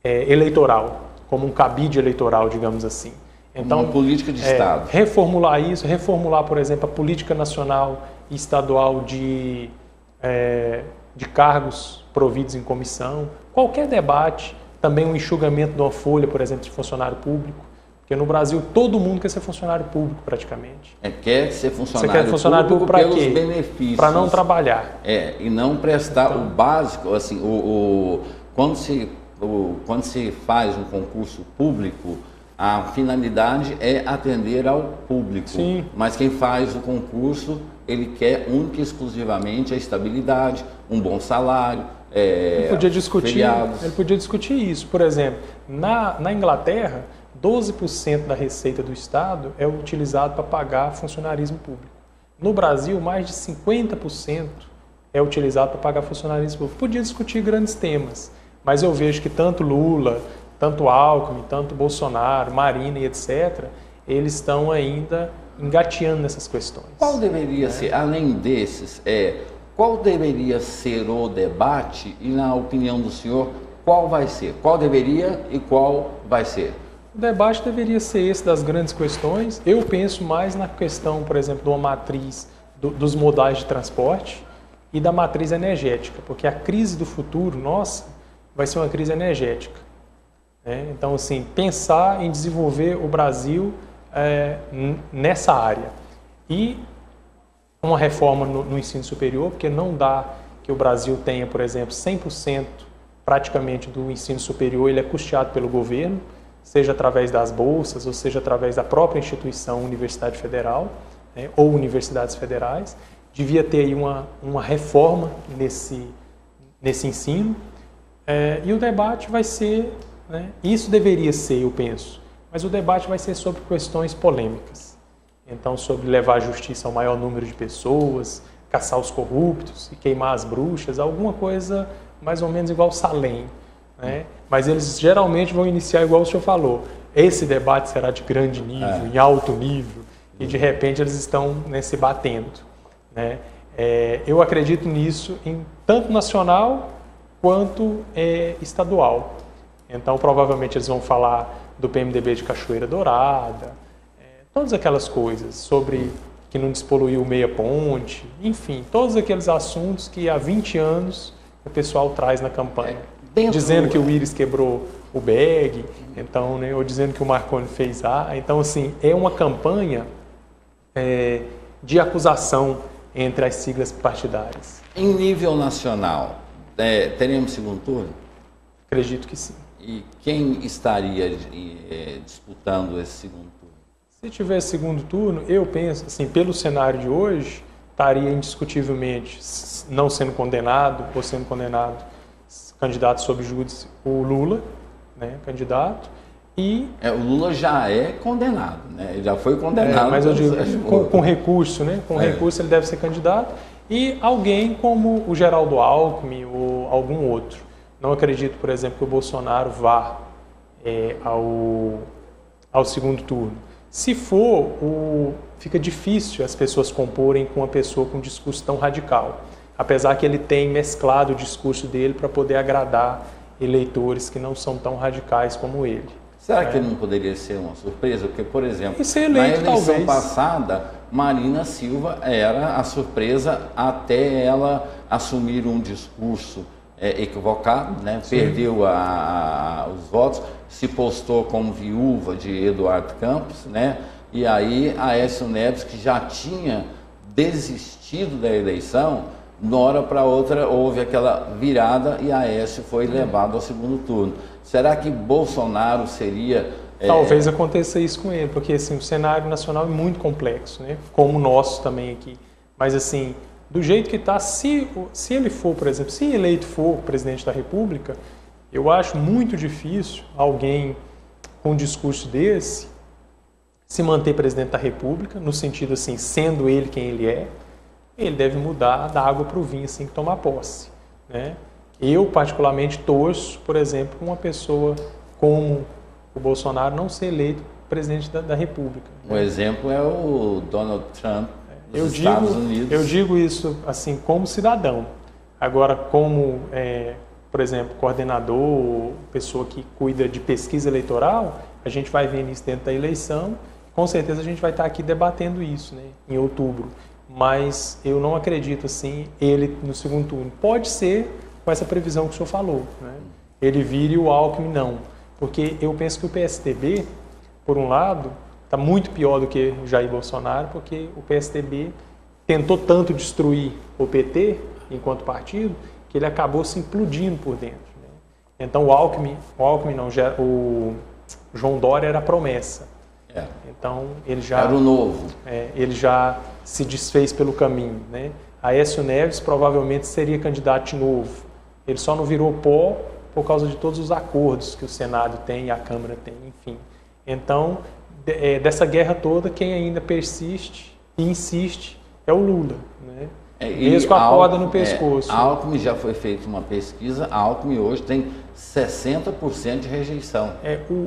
eleitoral, como um cabide eleitoral, digamos assim. Então, uma política de Estado. Reformular isso, reformular, por exemplo, a política nacional e estadual de cargos providos em comissão, qualquer debate, também um enxugamento de uma folha, por exemplo, de funcionário público, porque no Brasil todo mundo quer ser funcionário público praticamente. Quer ser funcionário, Você quer funcionário público para quê? Benefícios. Para não trabalhar. E não prestar o básico, assim, quando se faz um concurso público, a finalidade é atender ao público. Sim. Mas quem faz o concurso, ele quer única e exclusivamente a estabilidade, um bom salário, ele podia discutir, feriados. Ele podia discutir isso. Por exemplo, na Inglaterra, 12% da receita do Estado é utilizado para pagar funcionarismo público. No Brasil, mais de 50% é utilizado para pagar funcionarismo público. Podia discutir grandes temas, mas eu vejo que tanto Lula, tanto Alckmin, tanto Bolsonaro, Marina e etc., eles estão ainda engateando nessas questões. Qual deveria ser, além desses, qual deveria ser o debate e, na opinião do senhor, qual vai ser? Qual deveria e qual vai ser? O debate deveria ser esse das grandes questões. Eu penso mais na questão, por exemplo, de uma matriz dos modais de transporte e da matriz energética, porque a crise do futuro, nossa, vai ser uma crise energética. Então, assim, pensar em desenvolver o Brasil nessa área. E uma reforma no ensino superior, porque não dá que o Brasil tenha, por exemplo, 100% praticamente do ensino superior, ele é custeado pelo governo, seja através das bolsas, ou seja através da própria instituição Universidade Federal, ou universidades federais. Devia ter aí uma reforma nesse ensino, e o debate vai ser, isso deveria ser, eu penso, mas o debate vai ser sobre questões polêmicas. Então, sobre levar a justiça ao maior número de pessoas, caçar os corruptos e queimar as bruxas, alguma coisa mais ou menos igual Salem, né? Mas eles geralmente vão iniciar igual o senhor falou, esse debate será de grande nível, em alto nível, e de repente eles estão, né, se batendo, né? Eu acredito nisso em tanto nacional quanto estadual. Então, provavelmente eles vão falar do PMDB de Cachoeira Dourada, todas aquelas coisas sobre que não despoluiu meia ponte, enfim, todos aqueles assuntos que há 20 anos o pessoal traz na campanha. Dizendo que o Íris quebrou o bag, então, né, ou dizendo que o Marconi fez então, assim, é uma campanha de acusação entre as siglas partidárias. Em nível nacional, teremos segundo turno? Acredito que sim. E quem estaria disputando esse segundo turno? Se tiver segundo turno, eu penso, assim, pelo cenário de hoje, estaria indiscutivelmente, não sendo condenado ou sendo condenado, candidato sob júdice, o Lula, né, candidato, e... o Lula já é condenado, né? Ele já foi condenado. Mas eu digo, com recurso, né? Com recurso ele deve ser candidato, e alguém como o Geraldo Alckmin ou algum outro. Não acredito, por exemplo, que o Bolsonaro vá ao segundo turno. Se for, fica difícil as pessoas comporem com uma pessoa com um discurso tão radical, apesar que ele tem mesclado o discurso dele para poder agradar eleitores que não são tão radicais como ele. Será que não poderia ser uma surpresa? Porque, por exemplo, eleito, na eleição talvez. passada, Marina Silva era a surpresa até ela assumir um discurso equivocado, né? Perdeu os votos, se postou como viúva de Eduardo Campos, né? E aí Aécio Neves, que já tinha desistido da eleição, de uma hora para outra houve aquela virada e Aécio foi levado ao segundo turno. Será que Bolsonaro seria... Talvez aconteça isso com ele, porque assim, o cenário nacional é muito complexo, né? Como o nosso também aqui. Mas assim, do jeito que está, se ele for, por exemplo, se eleito for presidente da República, eu acho muito difícil alguém com um discurso desse se manter presidente da República, no sentido assim, sendo ele quem ele é. Ele deve mudar da água para o vinho assim que tomar posse, né? Eu, particularmente, torço, por exemplo, uma pessoa como o Bolsonaro não ser eleito presidente da República. Um exemplo é o Donald Trump dos Estados Unidos. Eu digo isso assim como cidadão. Agora, como, por exemplo, coordenador, pessoa que cuida de pesquisa eleitoral, a gente vai ver isso dentro da eleição. Com certeza a gente vai estar aqui debatendo isso, né, em outubro. Mas eu não acredito assim, ele no segundo turno. Pode ser com essa previsão que o senhor falou, né? Ele vire o Alckmin, não. Porque eu penso que o PSDB, por um lado, está muito pior do que o Jair Bolsonaro, porque o PSDB tentou tanto destruir o PT enquanto partido, que ele acabou se implodindo por dentro, né? Então o Alckmin não, o João Dória era a promessa. Então ele já... Era o novo. Ele já se desfez pelo caminho, né? Aécio Neves provavelmente seria candidato de novo. Ele só não virou pó por causa de todos os acordos que o Senado tem e a Câmara tem, enfim. Então, dessa guerra toda, quem ainda persiste e insiste é o Lula, né? Mesmo com a corda no pescoço. Alckmin já foi feita uma pesquisa, Alckmin hoje tem 60% de rejeição.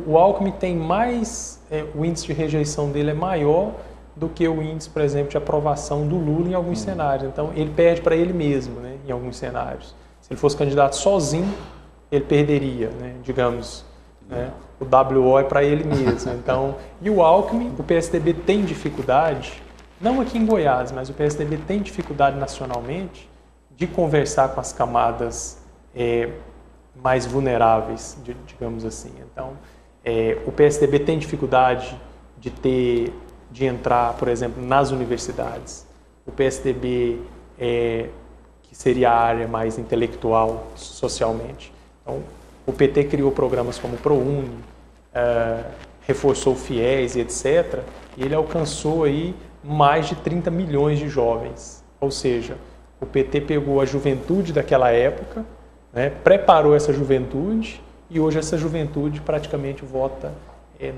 O Alckmin tem mais, o índice de rejeição dele é maior do que o índice, por exemplo, de aprovação do Lula em alguns cenários. Então, ele perde para ele mesmo, né, em alguns cenários. Se ele fosse candidato sozinho, ele perderia, né, digamos, né, o WO é para ele mesmo. Então, e o Alckmin, o PSDB tem dificuldade, não aqui em Goiás, mas o PSDB tem dificuldade nacionalmente de conversar com as camadas mais vulneráveis, digamos assim. Então, o PSDB tem dificuldade de entrar, por exemplo, nas universidades. O PSDB, que seria a área mais intelectual socialmente. Então, o PT criou programas como o ProUni, reforçou o FIES e etc. E ele alcançou aí mais de 30 milhões de jovens. Ou seja, o PT pegou a juventude daquela época, né, preparou essa juventude e hoje essa juventude praticamente vota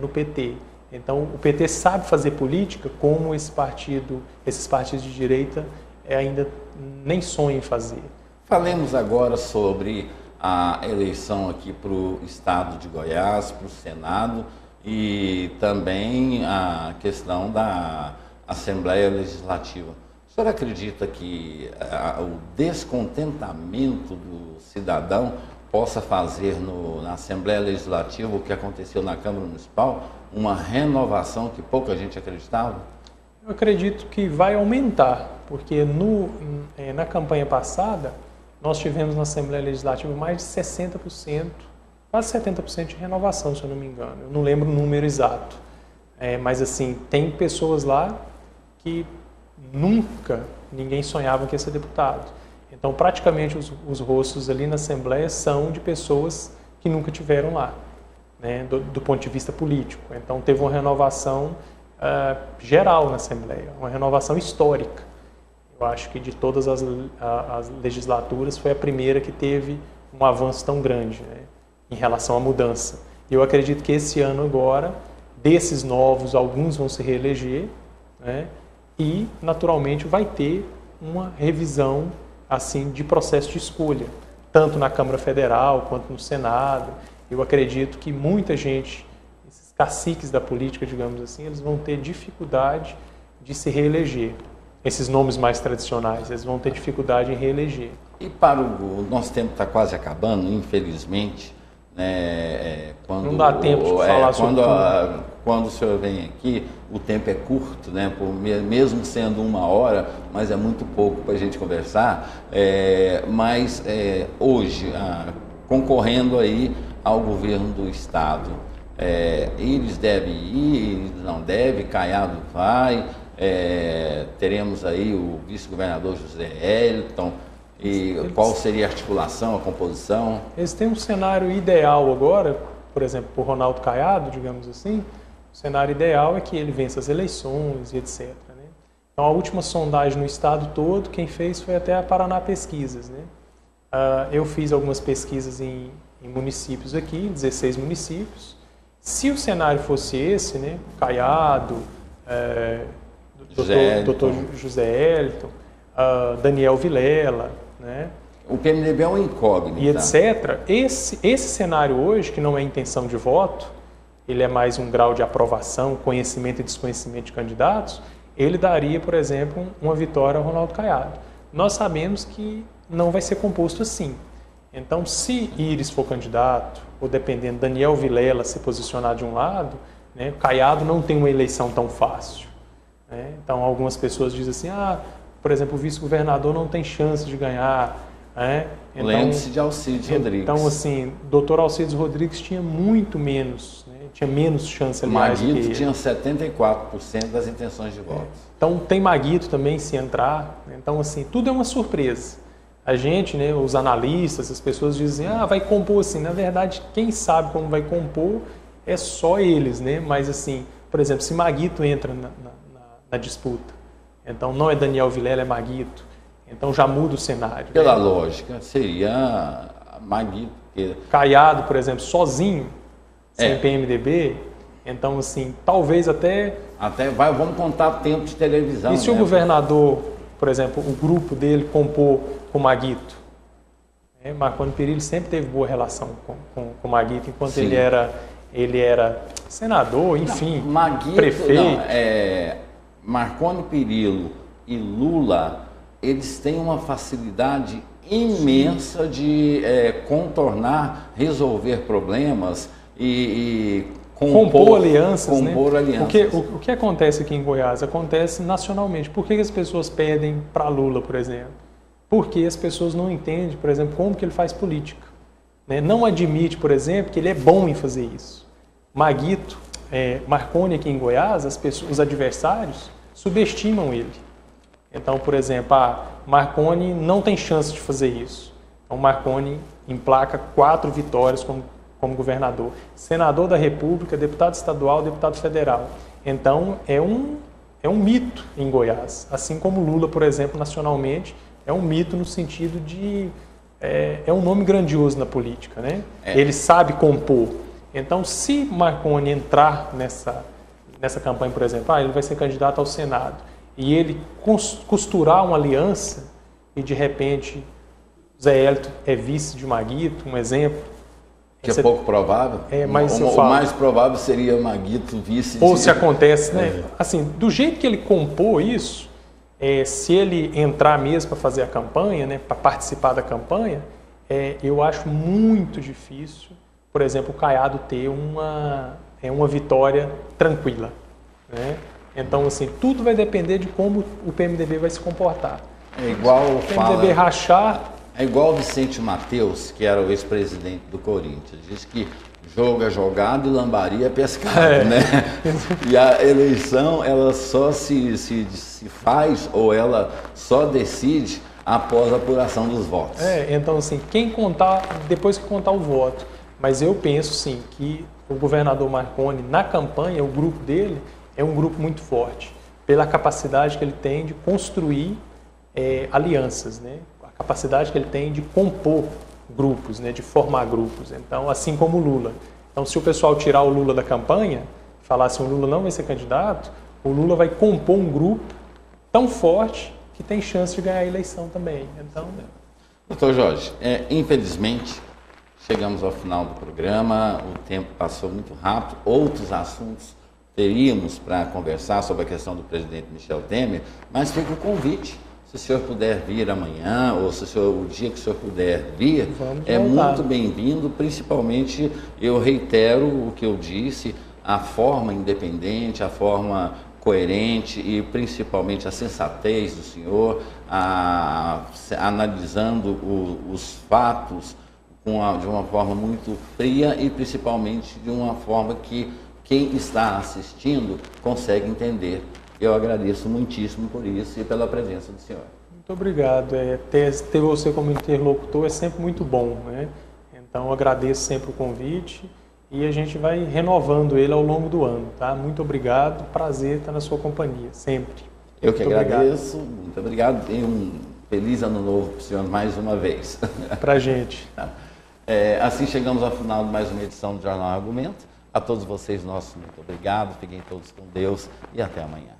no PT. Então, o PT sabe fazer política como esses partidos de direita ainda nem sonham em fazer. Falemos agora sobre a eleição aqui para o estado de Goiás, para o Senado, e também a questão da Assembleia Legislativa. O senhor acredita que o descontentamento do cidadão possa fazer na Assembleia Legislativa o que aconteceu na Câmara Municipal, uma renovação que pouca gente acreditava? Eu acredito que vai aumentar, porque na campanha passada nós tivemos na Assembleia Legislativa mais de 60%, quase 70% de renovação, se eu não me engano. Eu não lembro o número exato. Mas assim, tem pessoas lá que nunca ninguém sonhava que ia ser deputado. Então, praticamente, os rostos ali na Assembleia são de pessoas que nunca tiveram lá, né, do ponto de vista político. Então, teve uma renovação geral na Assembleia, uma renovação histórica. Eu acho que de todas as legislaturas foi a primeira que teve um avanço tão grande, né, em relação à mudança. E eu acredito que esse ano agora, desses novos, alguns vão se reeleger, né, e, naturalmente, vai ter uma revisão assim, de processo de escolha, tanto na Câmara Federal quanto no Senado. Eu acredito que muita gente, esses caciques da política, digamos assim, eles vão ter dificuldade de se reeleger. Esses nomes mais tradicionais, eles vão ter dificuldade em reeleger. E para o nosso tempo está quase acabando, infelizmente, né, não dá tempo de falar sobre tudo. Quando o senhor vem aqui, o tempo é curto, né, mesmo sendo 1 hora, mas é muito pouco para a gente conversar. Mas hoje, concorrendo aí ao governo do Estado, eles devem ir, eles não devem, Caiado vai, teremos aí o vice-governador José Elton. E qual seria a articulação, a composição? Eles têm um cenário ideal agora, por exemplo, por Ronaldo Caiado, digamos assim. O cenário ideal é que ele vença as eleições e etc. Né? Então, a última sondagem no estado todo, quem fez foi até a Paraná Pesquisas. Né? Eu fiz algumas pesquisas em municípios aqui, 16 municípios. Se o cenário fosse esse, né, Caiado, doutor José Elton, Daniel Vilela, né? O PMDB é um incógnito. E etc. Esse cenário hoje, que não é intenção de voto, ele é mais um grau de aprovação, conhecimento e desconhecimento de candidatos, ele daria, por exemplo, uma vitória ao Ronaldo Caiado. Nós sabemos que não vai ser composto assim. Então, se Íris for candidato, ou dependendo, Daniel Vilela se posicionar de um lado, né, Caiado não tem uma eleição tão fácil. Né? Então, algumas pessoas dizem assim, por exemplo, o vice-governador não tem chance de ganhar. Né? Então, lembre-se de Alcides Rodrigues. Então, assim, doutor Alcides Rodrigues tinha muito menos, né? Tinha menos chance ali mais do que ele. Maguito tinha 74% das intenções de voto. Então, tem Maguito também, se entrar. Então, assim, tudo é uma surpresa. A gente, né, os analistas, as pessoas dizem, vai compor assim. Na verdade, quem sabe como vai compor é só eles, né? Mas, assim, por exemplo, se Maguito entra na disputa, então não é Daniel Vilela, é Maguito. Então já muda o cenário. Pela lógica, seria Maguito. Caiado, por exemplo, sozinho, sem PMDB. Então, assim, talvez vamos contar tempo de televisão. E se o governador, por exemplo, o grupo dele compor com Maguito? Marconi Perillo sempre teve boa relação com Maguito, enquanto ele era senador, enfim, Maguito, prefeito. Marconi Perillo e Lula, eles têm uma facilidade imensa de contornar, resolver problemas e compor alianças. O que acontece aqui em Goiás? Acontece nacionalmente. Por que as pessoas pedem para Lula, por exemplo? Porque as pessoas não entendem, por exemplo, como que ele faz política. Né? Não admite, por exemplo, que ele é bom em fazer isso. Marconi aqui em Goiás, os adversários subestimam ele. Então, por exemplo, Marconi não tem chance de fazer isso. Então, Marconi emplaca 4 vitórias como governador. Senador da República, deputado estadual, deputado federal. Então, é um mito em Goiás. Assim como Lula, por exemplo, nacionalmente, é um mito no sentido de... É um nome grandioso na política, né? Ele sabe compor. Então, se Marconi entrar nessa campanha, por exemplo, ele vai ser candidato ao Senado, e ele costurar uma aliança, e de repente Zé Elton é vice de Maguito, um exemplo, Que é pouco provável. Mas o mais provável seria Maguito vice. Ou se acontece, né? Assim, do jeito que ele compôs isso, se ele entrar mesmo para fazer a campanha, né, para participar da campanha, eu acho muito difícil, por exemplo, o Caiado ter uma vitória tranquila, né? Então, assim, tudo vai depender de como o PMDB vai se comportar. É igual o PMDB rachar. É igual o Vicente Mateus, que era o ex-presidente do Corinthians. Diz que jogo é jogado e lambari é pescado, né? E a eleição, ela só se faz ou ela só decide após a apuração dos votos. Então, assim, depois que contar o voto. Mas eu penso, sim, que o governador Marconi, na campanha, o grupo dele é um grupo muito forte, pela capacidade que ele tem de construir alianças, né? A capacidade que ele tem de compor grupos, né? De formar grupos. Então, assim como o Lula. Então, se o pessoal tirar o Lula da campanha, falar assim, o Lula não vai ser candidato, o Lula vai compor um grupo tão forte que tem chance de ganhar a eleição também. Então, Doutor Jorge, infelizmente, chegamos ao final do programa, o tempo passou muito rápido, outros assuntos teríamos para conversar sobre a questão do presidente Michel Temer, mas fica o convite. Se o senhor puder vir amanhã, ou o dia que o senhor puder vir, muito bem-vindo. Principalmente, eu reitero o que eu disse, a forma independente, a forma coerente e principalmente a sensatez do senhor, analisando os fatos de uma forma muito fria e principalmente de uma forma que quem está assistindo consegue entender. Eu agradeço muitíssimo por isso e pela presença do senhor. Muito obrigado. Ter você como interlocutor é sempre muito bom, né? Então, eu agradeço sempre o convite e a gente vai renovando ele ao longo do ano, tá? Muito obrigado, prazer estar na sua companhia, sempre. Eu que agradeço, muito obrigado e um feliz ano novo para o senhor mais uma vez. Pra gente. Tá. Assim chegamos ao final de mais uma edição do Jornal Argumento. A todos vocês, muito obrigado, fiquem todos com Deus e até amanhã.